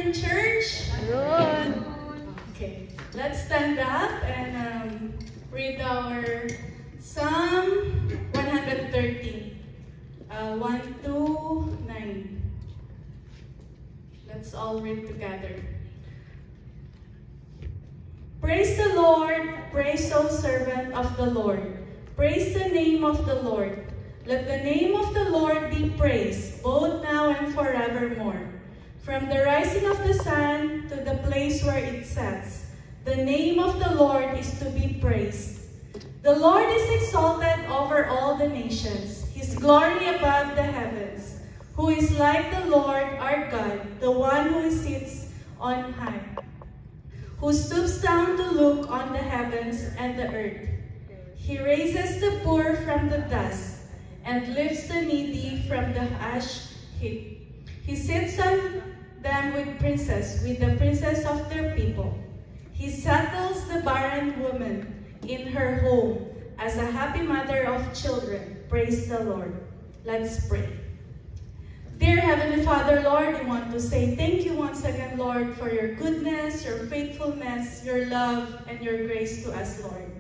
afternoon, church. Good. Okay, let's stand up and read our Psalm 130, 1 to 9. Let's all read together. Praise the Lord, praise, O servant of the Lord. Praise the name of the Lord. Let the name of the Lord be praised, both now and forevermore. From the rising of the sun to the place where it sets, the name of the Lord is to be praised. The Lord is exalted over all the nations, His glory above the heavens. Who is like the Lord our God, the one who sits on high, who stoops down to look on the heavens and the earth. He raises the poor from the dust and lifts the needy from the ash heap. He sits on them with the princes of their people. He settles the barren woman in her home as a happy mother of children. Praise the Lord. Let's pray. Dear Heavenly Father, Lord, we want to say thank you once again, Lord, for your goodness, your faithfulness, your love, and your grace to us, Lord.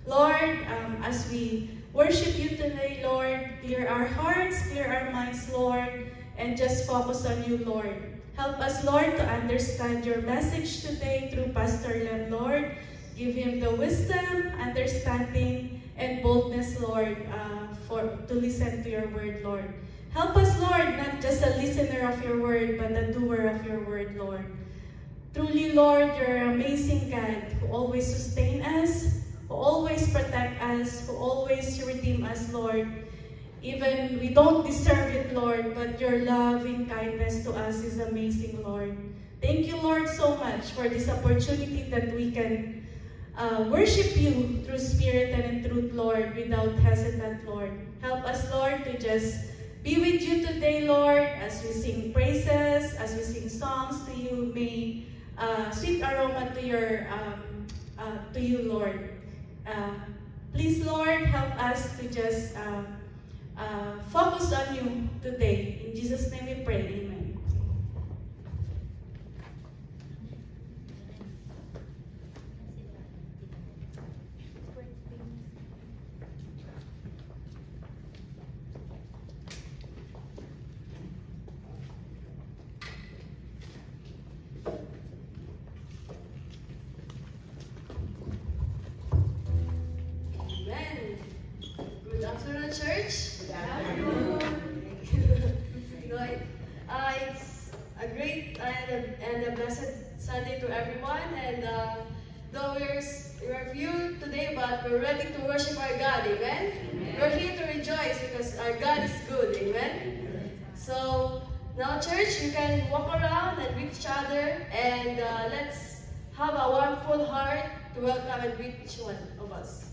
Lord, as we worship you today, Lord, clear our hearts, clear our minds, Lord, and just focus on you, Lord. Help us, Lord, to understand your message today through Pastor Lem, Lord. Give him the wisdom, understanding, and boldness, Lord, to listen to your word, Lord. Help us, Lord, not just a listener of your word, but a doer of your word, Lord. Truly, Lord, you're an amazing God who always sustain us, who always protect us, who always redeem us, Lord. Even we don't deserve it, Lord, but your loving kindness to us is amazing, Lord. Thank you, Lord, so much for this opportunity that we can worship you through spirit and in truth, Lord, without hesitant, Lord. Help us, Lord, to just be with you today, Lord, as we sing praises, as we sing songs to you. May sweet aroma to you, Lord. Please, Lord, help us to just focus on you today. In Jesus' name we pray. Amen. Good afternoon, church. Good afternoon. It's a great and a blessed Sunday to everyone. And though we're few today, but we're ready to worship our God. Amen? Amen. We're here to rejoice because our God is good. Amen? So now, church, you can walk around and greet each other, and let's have a warm, full heart to welcome and greet each one of us.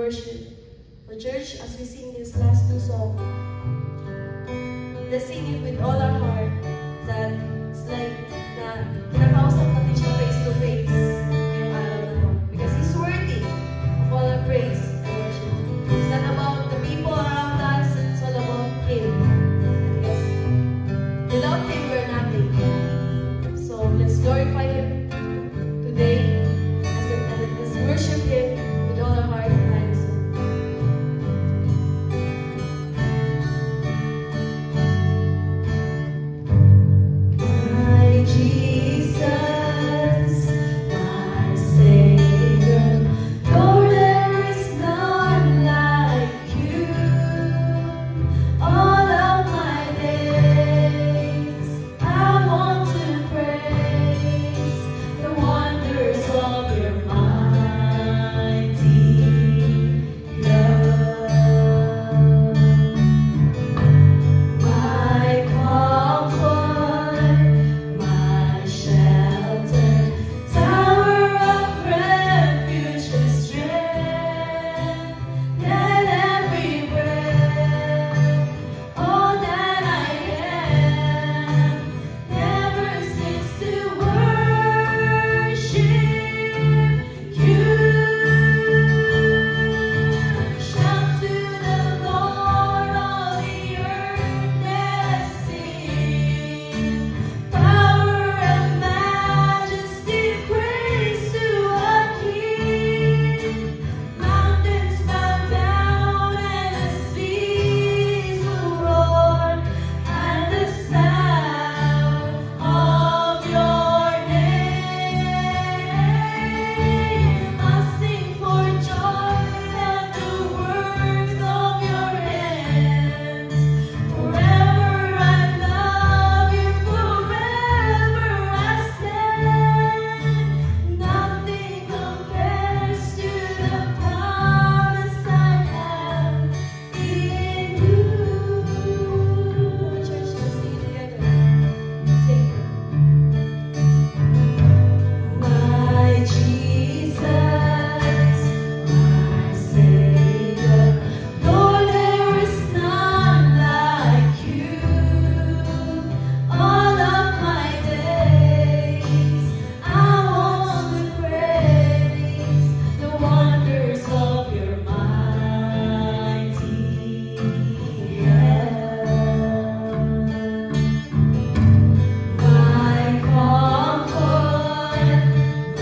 worship the church as we sing these last two songs. Let's sing it with all our heart, that it's like na kinakausap natin siya face to face ngayong araw na to. Because He's worthy of all our praise and worship. It's not about the people around us, it's all about Him. Because without Him, we're nothing. So let's glorify Him today. Let's worship Him with all our heart and mind and soul. My Jesus, my Savior, Lord, there is none like you. All of my days, I want to praise the wonders of your mighty love. My comfort, my shelter, tower of refuge and strength, let every breath, all that I am, never cease to worship you. Shout to the Lord, all the earth, let us sing. Power and majesty, praise to our King. Mountains bow down and the seas will roar at the sound of your name. I sing for joy at the works of your hands. Forever I love you, forever I stand. Nothing compares to the promise I have in you. Church, let's sing it together. Sing. My Jesus, my Savior, Lord, there is none like you. All of my days, I want to praise the wonders of your mighty love. My comfort,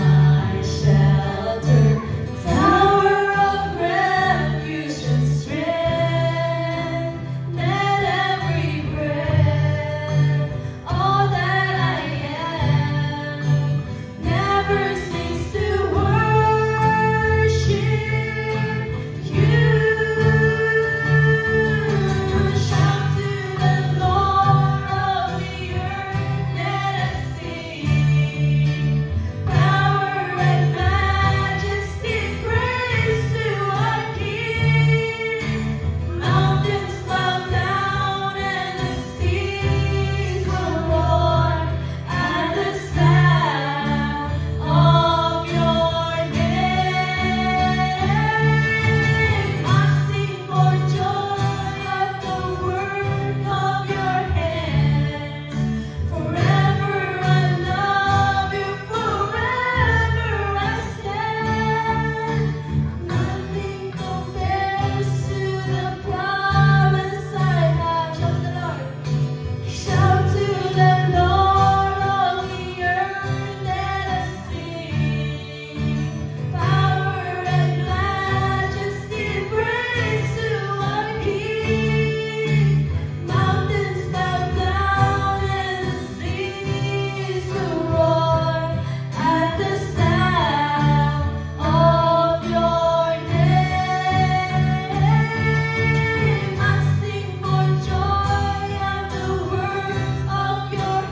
my shelter, tower of refuge and strength, let every breath, all that I am, never cease to worship you. Shout to the Lord of the earth, let us sing. Power and majesty, praise to our King. Mountains bow down and the seas will roar at the sound of your name. I sing for joy at the work of your hands. Forever I love you, forever I stand. Nothing compares to the promise I have. Shout to the Lord, all the earth, let us sing. Power and majesty, praise to our King. Mountains bow down and the seas will roar at the sound of your name. I sing for joy at the works of your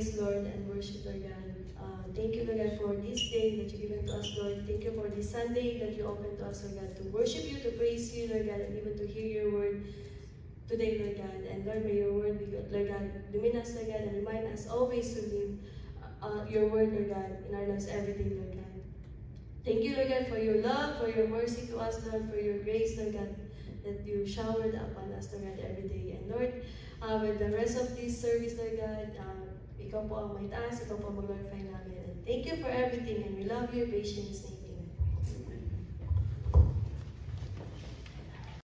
praise, Lord, and worship, Lord God. Thank you, Lord God, for this day that you've given to us, Lord. Thank you for this Sunday that you opened to us, Lord God, to worship you, to praise you, Lord God, and even to hear your word today, Lord God. And Lord, may your word be good, Lord God. Illumine us, Lord God, and remind us always to live your word, Lord God, in our lives every day, Lord God. Thank you, Lord God, for your love, for your mercy to us, Lord, for your grace, Lord God, that you showered upon us, Lord God, every day. And Lord, with the rest of this service, Lord God, ikaw po ang may taas, ikaw po ang mag-glorify namin. And thank you for everything, and we love you, in Jesus' name.